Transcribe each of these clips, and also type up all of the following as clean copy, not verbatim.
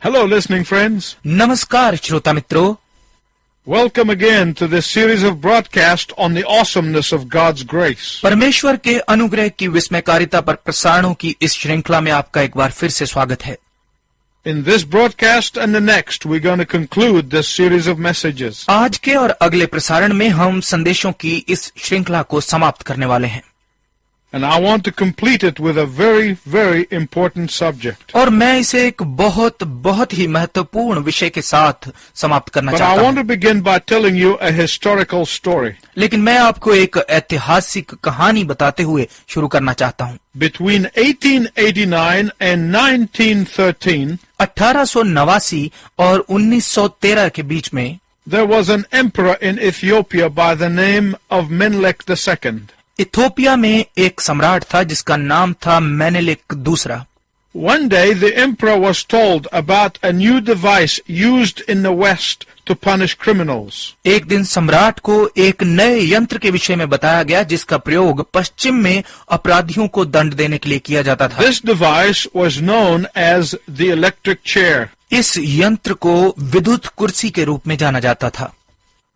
Hello, listening friends. नमस्कार श्रोता मित्रों, Welcome again to this series of broadcast on the awesomeness of God's grace. परमेश्वर के अनुग्रह की विस्मयकारिता पर प्रसारणों की इस श्रृंखला में आपका एक बार फिर से स्वागत है। In this broadcast and the next, we're going to conclude this series of messages. आज के और अगले प्रसारण में हम संदेशों की इस श्रृंखला को समाप्त करने वाले हैं And I want to complete it with a very, very important subject. और मैं इसे एक बहुत ही महत्वपूर्ण विषय के साथ समाप्त करना But I चाहता want हूँ। to begin by telling you a historical story. लेकिन मैं आपको एक ऐतिहासिक कहानी बताते हुए शुरू करना चाहता हूँ। Between 1889 and 1913, 1889 और 1913 के बीच में there was an emperor in Ethiopia by the name of Menelik II. Ethiopia में एक सम्राट था जिसका नाम था मेनेलिक दूसरा। One day the emperor was told about a new device used in the West to punish criminals. एक दिन सम्राट को एक नए यंत्र के विषय में बताया गया जिसका प्रयोग पश्चिम में अपराधियों को दंड देने के लिए किया जाता था। This device was known as the electric chair. इस यंत्र को विद्युत कुर्सी के रूप में जाना जाता था।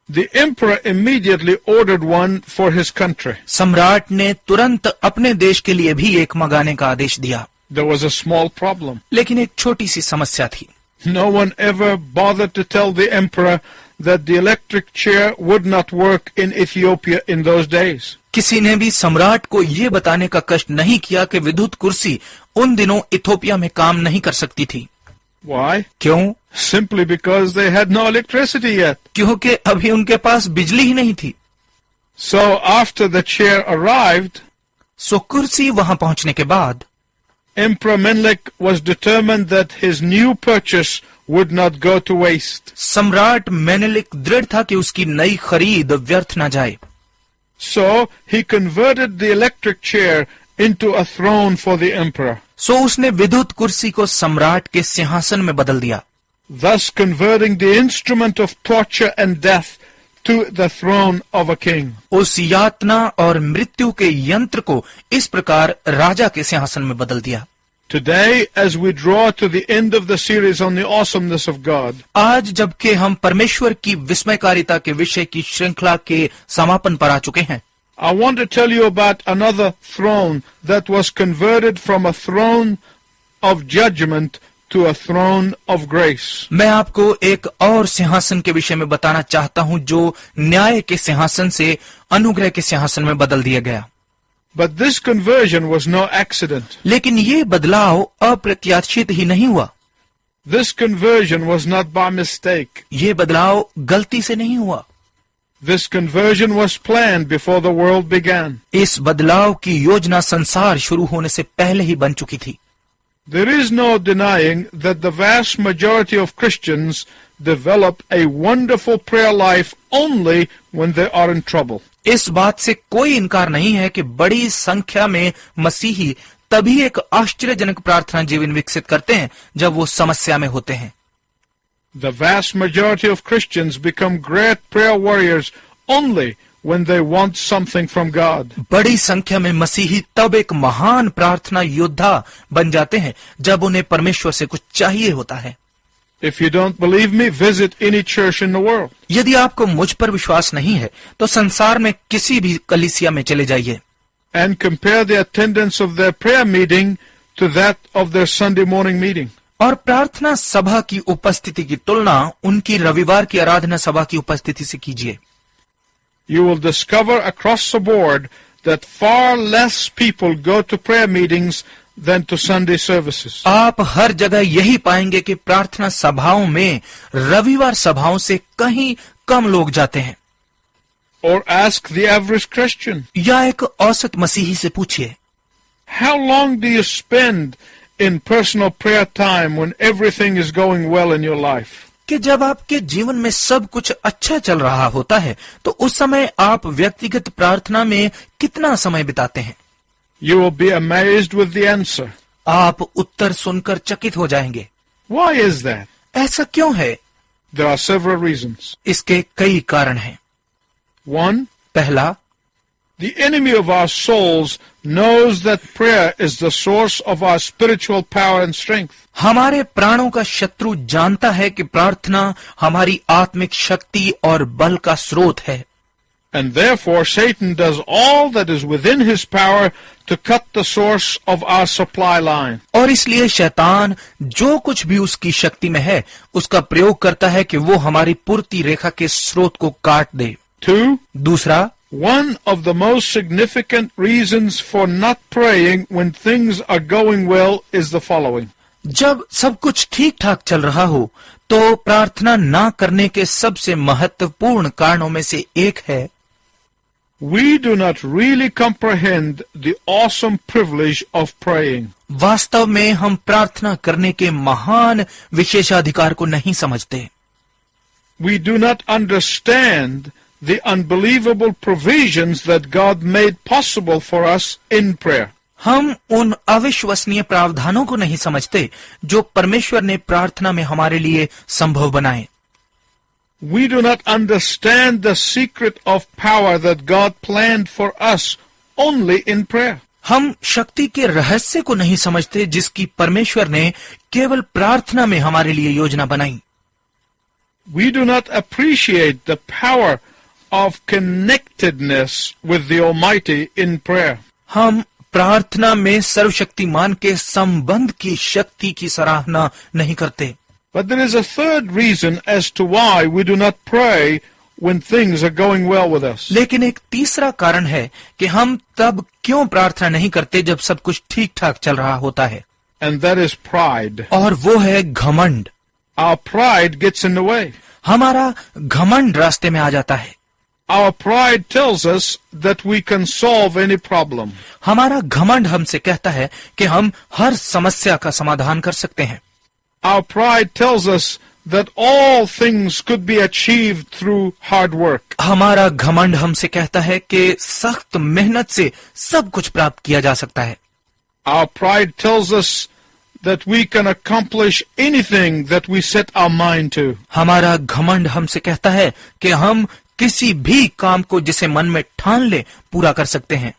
The emperor immediately ordered one for his country. सम्राट ने तुरंत अपने देश के लिए भी एक मंगाने का आदेश दिया, There was a small problem. लेकिन एक छोटी सी समस्या थी। No one ever bothered to tell the emperor that the electric chair would not work in Ethiopia in those days. किसी ने भी सम्राट को ये बताने का कष्ट नहीं किया कि विद्युत कुर्सी उन दिनों इथोपिया में काम नहीं कर सकती थी। Why? क्यों? Simply because they had no electricity yet. क्योंकि अभी उनके पास बिजली ही नहीं थी। So after the chair arrived, सो कुर्सी वहां पहुंचने के बाद Emperor Menelik was determined that his new purchase would not go to waste. सम्राट मेनेलिक दृढ़ था कि उसकी नई खरीद व्यर्थ न जाए। So he converted the electric chair into a throne for the emperor, सो उसने विद्युत कुर्सी को सम्राट के सिंहासन में बदल दिया, thus converting the instrument of torture and death to the throne of a king. उस यातना और मृत्यु के यंत्र को इस प्रकार राजा के सिंहासन में बदल दिया। Today, as we draw to the end of the series on the awesomeness of God, आज जबकि हम परमेश्वर की विस्मयकारिता के विषय की श्रृंखला के समापन पर आ चुके हैं, I want to tell you about another throne that was converted from a throne of judgment to a throne of grace. मैं आपको एक और सिंहासन के विषय में बताना चाहता हूं जो न्याय के सिंहासन से अनुग्रह के सिंहासन में बदल दिया गया। But this conversion was no accident. लेकिन ये बदलाव अप्रत्याशित ही नहीं हुआ। This conversion was not by mistake. ये बदलाव गलती से नहीं हुआ। This conversion was planned before the world began. इस बदलाव की योजना संसार शुरू होने से पहले ही बन चुकी थी। There is no denying that the vast majority of Christians develop a wonderful prayer life only when they are in trouble. इस बात से कोई इनकार नहीं है कि बड़ी संख्या में मसीही तभी एक आश्चर्यजनक प्रार्थना जीवन विकसित करते हैं जब वो समस्या में होते हैं। The vast majority of Christians become great prayer warriors only when they want something from God. बड़ी संख्या में मसीही तब एक महान प्रार्थना योद्धा बन जाते हैं जब उन्हें परमेश्वर से कुछ चाहिए होता है। If you don't believe me, visit any church in the world. यदि आपको मुझ पर विश्वास नहीं है तो संसार में किसी भी कलीसिया में चले जाइए And compare the attendance of their prayer meeting to that of their Sunday morning meeting. और प्रार्थना सभा की उपस्थिति की तुलना उनकी रविवार की आराधना सभा की उपस्थिति से कीजिए। You will discover across the board that far less people go to prayer meetings than to Sunday services. आप हर जगह यही पाएंगे कि प्रार्थना सभाओं में रविवार सभाओं से कहीं कम लोग जाते हैं। Or ask the average Christian, या एक औसत मसीही से पूछिए, how long do you spend in personal prayer time when everything is going well in your life? कि जब आपके जीवन में सब कुछ अच्छा चल रहा होता है तो उस समय आप व्यक्तिगत प्रार्थना में कितना समय बिताते हैं? You will be amazed with the answer. आप उत्तर सुनकर चकित हो जाएंगे। Why is that? ऐसा क्यों है? There are several reasons. इसके कई कारण हैं। One, पहला, the enemy of our souls knows that prayer is the source of our spiritual power and strength. हमारे प्राणों का शत्रु जानता है कि प्रार्थना हमारी आत्मिक शक्ति और बल का स्रोत है, And therefore Satan does all that is within his power to cut the source of our supply line. और इसलिए शैतान जो कुछ भी उसकी शक्ति में है उसका प्रयोग करता है कि वो हमारी पूर्ति रेखा के स्रोत को काट दे। 2. दूसरा, One of the most significant reasons for not praying when things are going well is the following. जब सब कुछ ठीक ठाक चल रहा हो तो प्रार्थना ना करने के सबसे महत्वपूर्ण कारणों में से एक है, We do not really comprehend the awesome privilege of praying. वास्तव में हम प्रार्थना करने के महान विशेषाधिकार को नहीं समझते। We do not understand the unbelievable provisions that God made possible for us in prayer. हम उन अविश्वसनीय प्रावधानों को नहीं समझते जो परमेश्वर ने प्रार्थना में हमारे लिए संभव बनाए। We do not understand the secret of power that God planned for us only in prayer. हम शक्ति के रहस्य को नहीं समझते जिसकी परमेश्वर ने केवल प्रार्थना में हमारे लिए योजना बनाई। We do not appreciate the power of connectedness with the Almighty in prayer. हम प्रार्थना में सर्वशक्तिमान के संबंध की शक्ति की सराहना नहीं करते। But there is a third reason as to why we do not pray when things are going well with us. लेकिन एक तीसरा कारण है कि हम तब क्यों प्रार्थना नहीं करते जब सब कुछ ठीक ठाक चल रहा होता है, And that is pride. और वो है घमंड। Our pride gets in the way. हमारा घमंड रास्ते में आ जाता है। Our pride tells us that we can solve any problem. हमारा घमंड हमसे कहता है कि हम हर समस्या का समाधान कर सकते हैं। Our pride tells us that all things could be achieved through hard work. हमारा घमंड हमसे कहता है कि सख्त मेहनत से सब कुछ प्राप्त किया जा सकता है। Our pride tells us that we can accomplish anything that we set our mind to. हमारा घमंड हमसे कहता है कि हम किसी भी काम को जिसे मन में ठान ले पूरा कर सकते हैं।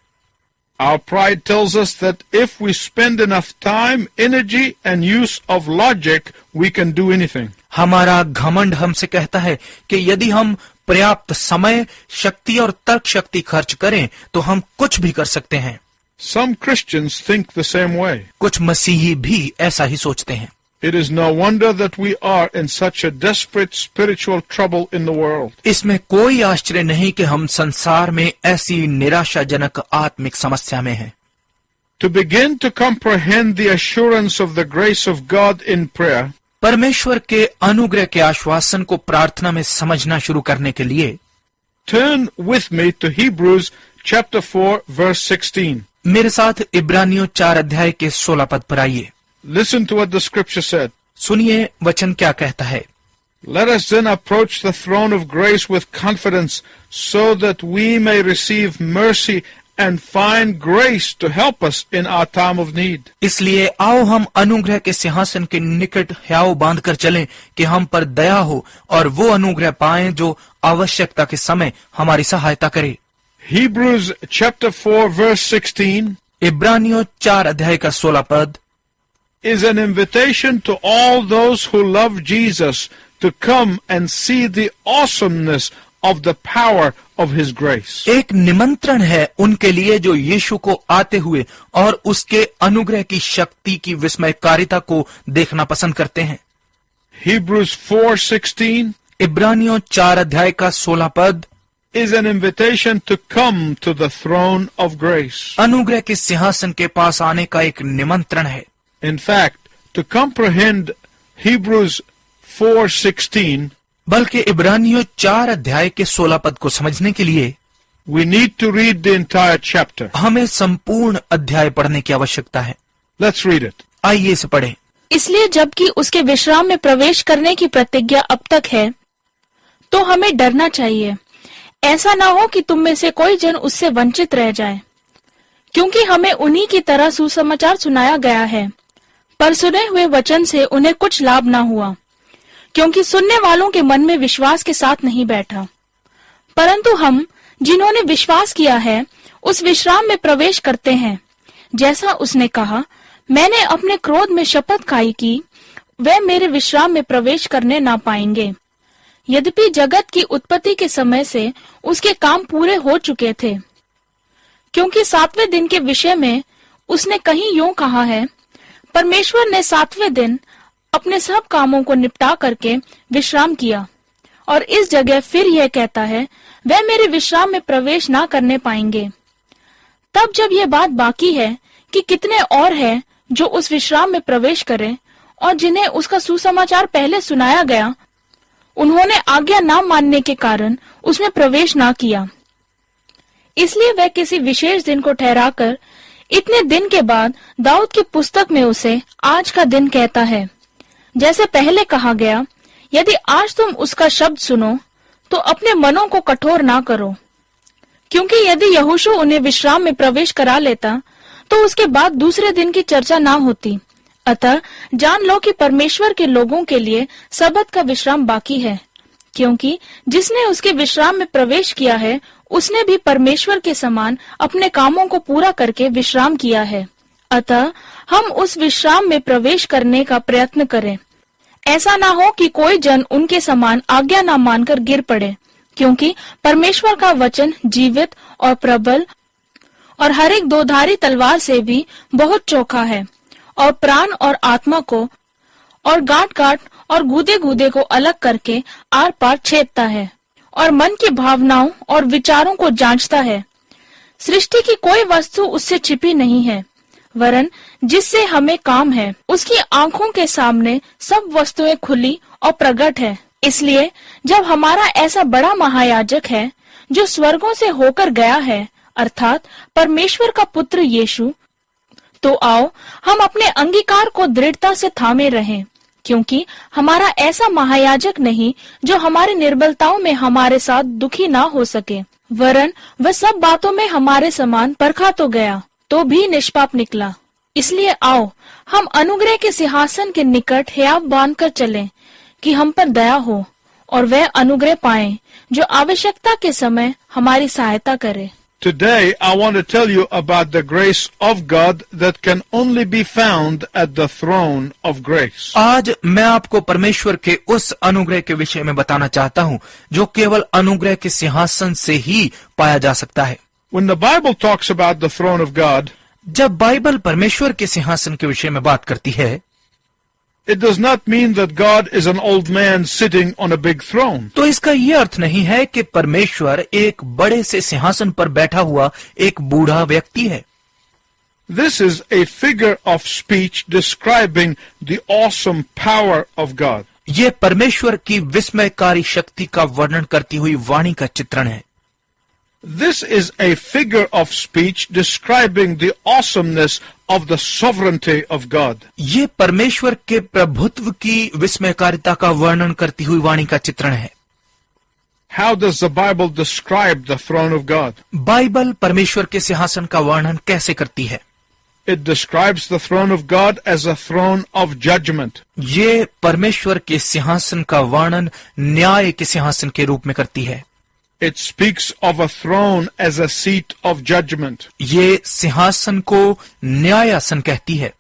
Our pride tells us that if we spend enough time, energy, and use of logic, we can do anything. हमारा घमंड हमसे कहता है कि यदि हम पर्याप्त समय, शक्ति और तर्क शक्ति खर्च करें तो हम कुछ भी कर सकते हैं। Some Christians think the same way. कुछ मसीही भी ऐसा ही सोचते हैं। It is no wonder that we are in such a desperate spiritual trouble in the world. इसमें कोई आश्चर्य नहीं कि हम संसार में ऐसी निराशाजनक आत्मिक समस्या में हैं। To begin to comprehend the assurance of the grace of God in prayer, परमेश्वर के अनुग्रह के आश्वासन को प्रार्थना में समझना शुरू करने के लिए turn with me to Hebrews chapter 4 verse 16. मेरे साथ इब्रानियों 4 अध्याय के 16 पद पर आइए। Listen to what the scripture said. सुनिए वचन क्या कहता है। Let us then approach the throne of grace with confidence so that we may receive mercy and find grace to help us in our time of need. इसलिए आओ हम अनुग्रह के सिंहासन के निकट ह्याव बांध कर चलें कि हम पर दया हो और वो अनुग्रह पाएं जो आवश्यकता के समय हमारी सहायता करे। Hebrews chapter 4 verse 16 इब्रानियों 4 अध्याय का 16 पद is an invitation to all those who love Jesus to come and see the awesomeness of the power of His grace. एक निमंत्रण है उनके लिए जो यीशु को आते हुए और उसके अनुग्रह की शक्ति की विस्मयकारिता को देखना पसंद करते हैं। Hebrews 4:16 इब्रानियों 4 अध्याय का 16 पद is an invitation to come to the throne of grace. अनुग्रह के सिंहासन के पास आने का एक निमंत्रण है। In fact, to comprehend Hebrews 4:16, बल्कि इब्रानियों 4 अध्याय के 16 पद को समझने के लिए we need to read the entire chapter. हमें संपूर्ण अध्याय पढ़ने की आवश्यकता है। Let's read it. आइए इसे पढ़ें। इसलिए जबकि उसके विश्राम में प्रवेश करने की प्रतिज्ञा अब तक है, तो हमें डरना चाहिए। ऐसा ना हो कि तुम में से कोई जन उससे वंचित रह जाए, क्योंकि हमें उन्हीं की तरह सुसमाचार सुनाया गया है, पर सुने हुए वचन से उन्हें कुछ लाभ ना हुआ, क्योंकि सुनने वालों के मन में विश्वास के साथ नहीं बैठा। परंतु हम जिन्होंने विश्वास किया है उस विश्राम में प्रवेश करते हैं। जैसा उसने कहा, मैंने अपने क्रोध में शपथ खाई कि वे मेरे विश्राम में प्रवेश करने ना पाएंगे। यद्यपि जगत की उत्पत्ति के समय से उसके काम पूरे हो चुके थे, क्योंकि 7वें दिन के विषय में उसने कहीं यूं कहा है, परमेश्वर ने 7वें दिन अपने सब कामों को निपटा करके विश्राम किया। और इस जगह फिर यह कहता है, वह मेरे विश्राम में प्रवेश ना करने पाएंगे। तब जब यह बात बाकी है कि कितने और हैं जो उस विश्राम में प्रवेश करें और जिन्हें उसका सुसमाचार पहले सुनाया गया, उन्होंने आज्ञा ना मानने के कारण उसमें प्रवेश ना किया। इसलिए वह किसी विशेष दिन को ठहराकर इतने दिन के बाद दाऊद की पुस्तक में उसे आज का दिन कहता है। जैसे पहले कहा गया, यदि आज तुम उसका शब्द सुनो तो अपने मनों को कठोर ना करो, क्योंकि यदि यहोशू उन्हें विश्राम में प्रवेश करा लेता तो उसके बाद दूसरे दिन की चर्चा ना होती। अतः जान लो कि परमेश्वर के लोगों के लिए सबत का विश्राम बाकी है, क्योंकि जिसने उसके विश्राम में प्रवेश किया है उसने भी परमेश्वर के समान अपने कामों को पूरा करके विश्राम किया है। अतः हम उस विश्राम में प्रवेश करने का प्रयत्न करें। ऐसा ना हो कि कोई जन उनके समान आज्ञा ना मानकर गिर पड़े, क्योंकि परमेश्वर का वचन जीवित और प्रबल और हर एक दोधारी तलवार से भी बहुत चोखा है और प्राण और आत्मा को और गांठ गांठ और गूदे गूदे को अलग करके आर पार छेदता है और मन की भावनाओं और विचारों को जांचता है। सृष्टि की कोई वस्तु उससे छिपी नहीं है, वरन जिससे हमें काम है उसकी आंखों के सामने सब वस्तुएं खुली और प्रकट है। इसलिए जब हमारा ऐसा बड़ा महायाजक है जो स्वर्गों से होकर गया है, अर्थात परमेश्वर का पुत्र यीशु, तो आओ हम अपने अंगीकार को दृढ़ता से थामे रहें, क्योंकि हमारा ऐसा महायाजक नहीं जो हमारी निर्बलताओं में हमारे साथ दुखी ना हो सके, वरन वह सब बातों में हमारे समान परखा तो गया तो भी निष्पाप निकला। इसलिए आओ हम अनुग्रह के सिंहासन के निकट हियाव बांध कर चलें कि हम पर दया हो और वह अनुग्रह पाएं जो आवश्यकता के समय हमारी सहायता करे। Today, I want to tell you about the grace of God that can only be found at the throne of grace. आज मैं आपको परमेश्वर के उस अनुग्रह के विषय में बताना चाहता हूँ जो केवल अनुग्रह के सिंहासन से ही पाया जा सकता है। When the Bible talks about the throne of God, जब बाइबल परमेश्वर के सिंहासन के विषय में बात करती है, it does not mean that God is an old man sitting on a big throne. तो इसका ये अर्थ नहीं है कि परमेश्वर एक बड़े से सिंहासन पर बैठा हुआ एक बूढ़ा व्यक्ति है। This is a figure of speech describing the awesome power of God. ये परमेश्वर की विस्मयकारी शक्ति का वर्णन करती हुई वाणी का चित्रण है। This is a figure of speech describing the awesomeness of the sovereignty of God. ये परमेश्वर के प्रभुत्व की विस्मयकारिता का वर्णन करती हुई वाणी का चित्रण है। How does the Bible describe the throne of God? Bible परमेश्वर के सिंहासन का वर्णन कैसे करती है? It describes the throne of God as a throne of judgment. ये परमेश्वर के सिंहासन का वर्णन न्याय के सिंहासन के रूप में करती है। It speaks of a throne as a seat of judgment. ये सिंहासन को न्यायासन कहती है।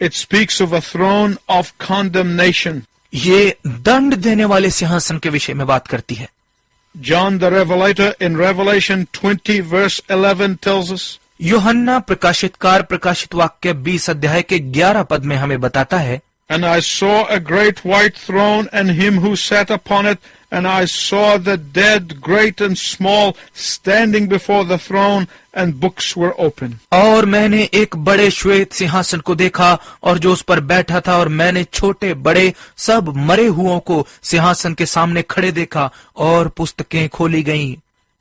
It speaks of a throne of condemnation. ये दंड देने वाले सिंहासन के विषय में बात करती है। John the Revelator in Revelation 20 verse 11 tells us, यूहन्ना प्रकाशितकार प्रकाशित वाक्य 20 अध्याय के 11 पद में हमें बताता है, And I saw a great white throne and him who sat upon it, and I saw the dead, great and small, standing before the throne, and books were open. और मैंने एक बड़े श्वेत सिंहासन को देखा और जो उस पर बैठा था, और मैंने छोटे बड़े सब मरे हुओं को सिंहासन के सामने खड़े देखा और पुस्तकें खोली गईं।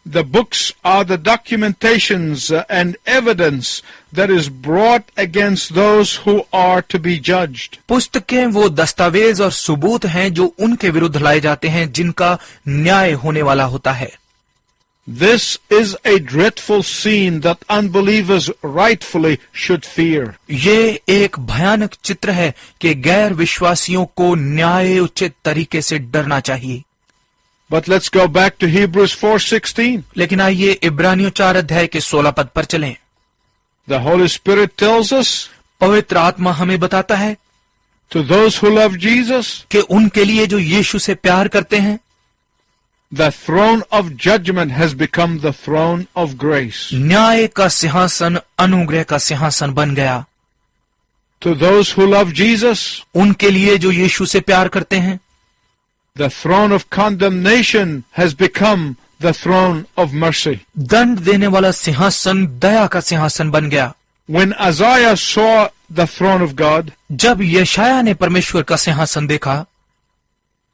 The books are the documentations and evidence that is brought against those who are to be judged. पुस्तकें वो दस्तावेज और सबूत हैं जो उनके विरुद्ध लाए जाते हैं, जिनका न्याय होने वाला होता है। This is a dreadful scene that unbelievers rightfully should fear. ये एक भयानक चित्र है कि गैर विश्वासियों को न्याय उचित तरीके से डरना चाहिए। But let's go back to Hebrews 4:16. लेकिन आइए इब्रानियों 4 अध्याय के 16 पद पर चलें। The Holy Spirit tells us, पवित्र आत्मा हमें बताता है to those who love Jesus, कि उनके लिए जो यीशु से प्यार करते हैं, the throne of judgment has become the throne of grace. न्याय का सिंहासन अनुग्रह का सिंहासन बन गया। To those who love Jesus, उनके लिए जो यीशु से प्यार करते हैं, the throne of condemnation has become the throne of mercy. दंड देने वाला सिंहासन दया का सिंहासन बन गया। When Isaiah saw the throne of God, जब यशाया ने परमेश्वर का सिंहासन देखा,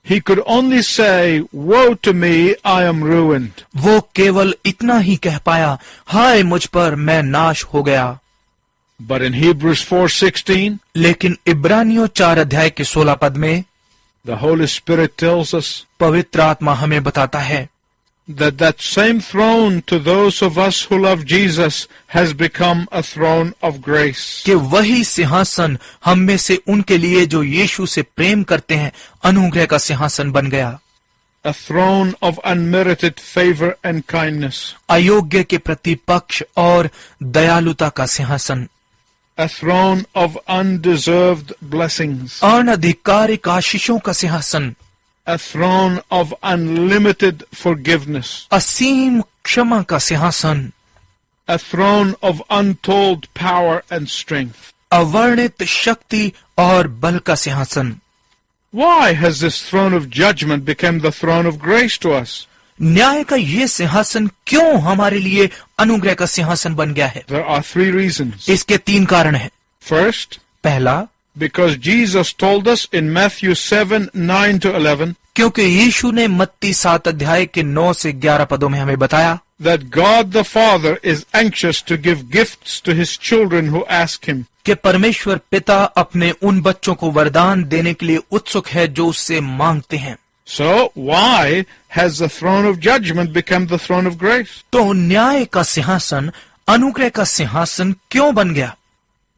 he could only say, "Woe to me, I am ruined." वो केवल इतना ही कह पाया, हाय मुझ पर, मैं नाश हो गया। But in Hebrews 4:16, लेकिन इब्रानियों 4 अध्याय के 16 पद में the Holy Spirit tells us पवित्र आत्मा हमें बताता है that that same throne to those of us who love Jesus has become a throne of grace. कि वही सिंहासन हम में से उनके लिए जो यीशु से प्रेम करते हैं अनुग्रह का सिंहासन बन गया। A throne of unmerited favor and kindness. अयोग्य के प्रति पक्ष और दयालुता का सिंहासन। A throne of undeserved blessings. अनधिकारिक आशीषों का सिंहासन। A throne of unlimited forgiveness. असीम क्षमा का सिंहासन। A throne of untold power and strength. अवर्णित शक्ति और बल का सिंहासन। Why has this throne of judgment become the throne of grace to us? न्याय का ये सिंहासन क्यों हमारे लिए अनुग्रह का सिंहासन बन गया है? There are 3 reasons. इसके 3 कारण हैं। First, पहला, because Jesus told us in Matthew 7:9-11 क्योंकि यीशु ने मत्ती 7 अध्याय के 9 से 11 पदों में हमें बताया that God the Father is anxious to give gifts to his children who ask him. कि परमेश्वर पिता अपने उन बच्चों को वरदान देने के लिए उत्सुक है जो उससे मांगते हैं। So why has the throne of judgment become the throne of grace? तो न्याय का सिंहासन अनुग्रह का सिंहासन क्यों बन गया?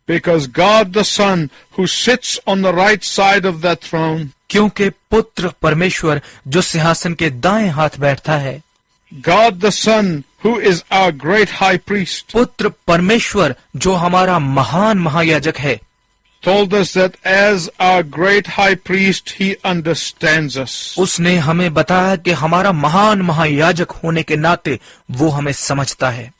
Because God the Son who sits on the right side of that throne, क्योंकि पुत्र परमेश्वर जो सिंहासन के दाएं हाथ बैठता है, God the Son who is our great high priest, पुत्र परमेश्वर जो हमारा महान महायाजक है, told us that as our great high priest he understands us. उसने हमें बताया कि हमारा महान महायाजक होने के नाते वो हमें समझता है।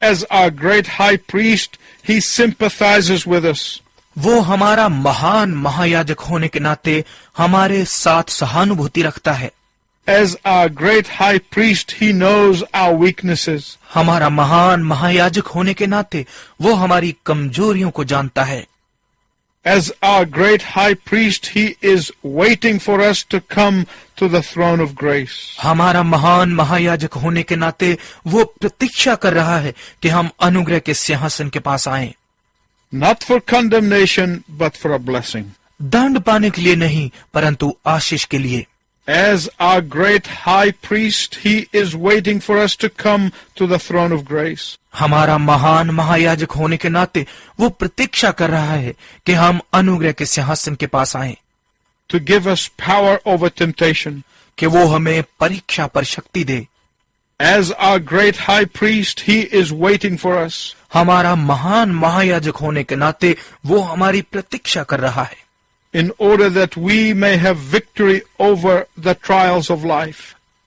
As our great high priest he sympathizes with us. वो हमारा महान महायाजक होने के नाते हमारे साथ सहानुभूति रखता है। As our great high priest he knows our weaknesses. हमारा महान महायाजक होने के नाते वो हमारी कमजोरियों को जानता है। As our great high priest he is waiting for us to come to the throne of grace. हमारा महान महायाजक होने के नाते वो प्रतीक्षा कर रहा है कि हम अनुग्रह के सिंहासन के पास आएं। Not for condemnation but for a blessing. दंड पाने के लिए नहीं परंतु आशीष के लिए। As our great high priest he is waiting for us to come to the throne of grace. हमारा महान महायाजक होने के नाते वो प्रतीक्षा कर रहा है कि हम अनुग्रह के सिंहासन के पास आएं। To give us power over temptation. कि वो हमें परीक्षा पर शक्ति दे। As our great high priest he is waiting for us. हमारा महान महायाजक होने के नाते वो हमारी प्रतीक्षा कर रहा है। In order that we may have victory over the trials of life.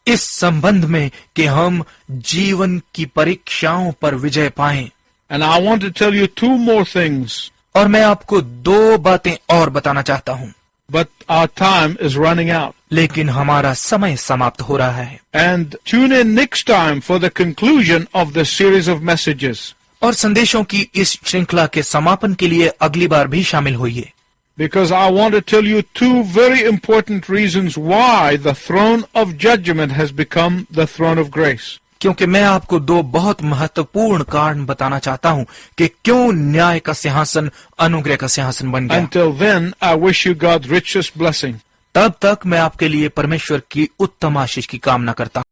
इस संबंध में कि हम जीवन की परीक्षाओं पर विजय पाएं। And I want to tell you 2 more things. और मैं आपको 2 बातें और बताना चाहता हूं। But our time is running out. लेकिन हमारा समय समाप्त हो रहा है। And tune in next time for the conclusion of the series of messages. और संदेशों की इस श्रृंखला के समापन के लिए अगली बार भी शामिल होइए। Because I want to tell you 2 very important reasons why the throne of judgment has become the throne of grace. क्योंकि मैं आपको 2 बहुत महत्वपूर्ण कारण बताना चाहता हूं कि क्यों न्याय का सिंहासन अनुग्रह का सिंहासन बन गया। Until then, I wish you God's richest blessing. तब तक मैं आपके लिए परमेश्वर की उत्तम आशीष की कामना करता हूं।